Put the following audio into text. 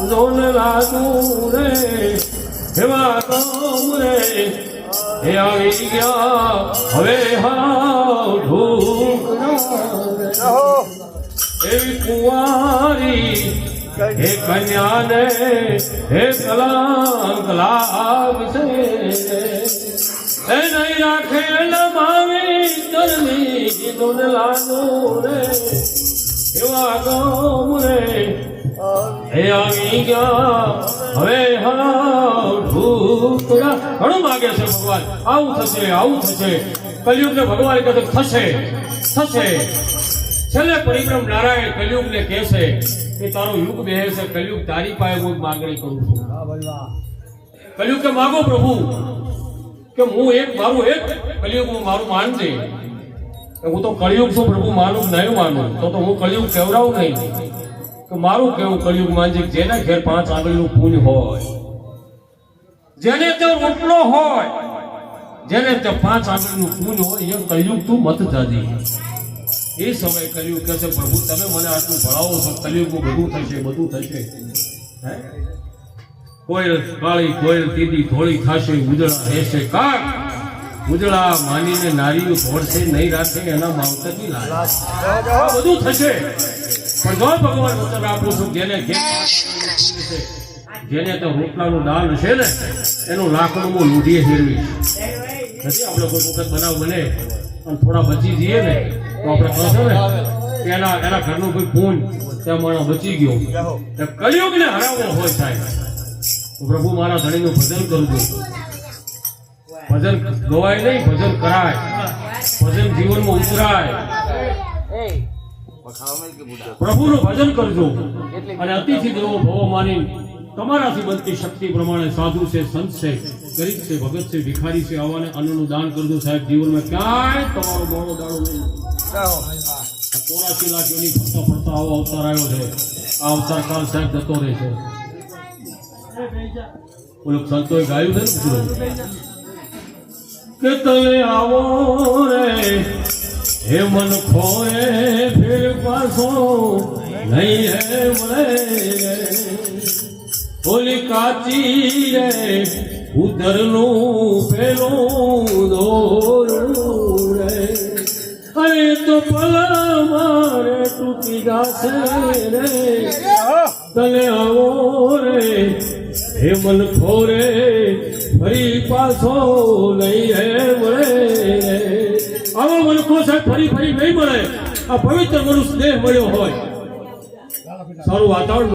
દોન લાગુ રે એવા કામ રે એ આવી ગયા હવે હાવ ઢૂંઢ એવી કુંવારી હે કન્યાને હે કલંક લાગશે એ નહીં રાખે લમાવી તરની દોન લાગુ રે એવા ગામ રે હે આવી ગયા હવે હાવ ઢૂકડા ઘણું માગે છે ભગવાન આવું થશે કલયુગને ભગવાન કહે થશે છેલ્લે પરિક્રમ નારાયણ કલયુગને કહેશે કે તારો યુગ બેહે છે કલયુગ તારી પાસે હું માંગણી કરું છું કલયુગ કે માગો પ્રભુ કે હું મારું કલયુગ મારું માનજે હું તો કળિયુગ છું પ્રભુ માનું નહીં માનું તો હું કળિયુગ કેવડાવું નહીં કે મારું કેવું કળિયુગ માનજે જેના ઘેર 5 આંગળીનું પુણ્ય હોય જેને તે રોટલો હોય જેને તે 5 આંગળીનું પુણ્ય હોય એ કળિયુગ તું મત જાજી એ સમય કળિયુગ કહે છે પ્રભુ તમે મને આટલું ભણાવો છો કળિયુગમાં બધું થશે હે કોયલ કાળી કોયલ તીધી થોડી થાશે ઉજળા રહેશે કાક ઉજળા માનીને નારીઓ ધોળશે નહીં રાખે એના માવતરની લાજ બધું થશે પણ જો ભગવાન વચન આપું છું જેને તો રોટલાનું દાન છે ને એનું લાકડું હું લૂંટીએ ફેરવીશ નથી આપણે કોઈ વખત બનાવ બને અને થોડા બચી જઈએ ને તો આપણે કહો ને કે એના ઘરનું કોઈ પૂન ત્યાં માણસ બચી ગયો કળિયુગને હરાવવો હોય સાહેબ પ્રભુ મારા ધણીનું ભજન કરજો ભજન ગવાય નહીં ભજન કરાય ભજન જીવનમાં ઉતરાય પ્રભુનું ભજન કરજો અને અતિથિ દેવો ભવો માની તમારાથી બનતી શક્તિ પ્રમાણે સાધુ છે સંત છે ગરીબ છે ભગત છે ભિખારી છે આવાને અન્નનું દાન કરજો સાહેબ જીવનમાં ક્યાંય તમારો મોડો દાડો નહીં 84 લાખ એની ફરતા આવો અવતાર આવ્યો છે આ અવતાર કાલ સાહેબ જતો રહે છે ઓલો સંતોએ ગાયું છે ને કે તમે આવો રે હે મન ખોએ ફેર પાછો નહીં હે મળે ઓલી કાચી રે ઉધરનું પેલું દોરું રે અરે તો પલા મારે તૂટી જાશે રે તને આવો રે હે મન ખોરે ફરી પાછો નહીં હે મળે આવો મનખો સાહેબ ફરી નહીં મળે આ પવિત્ર મનુષ્ય દેહ મળ્યો હોય સારું વાતાવરણ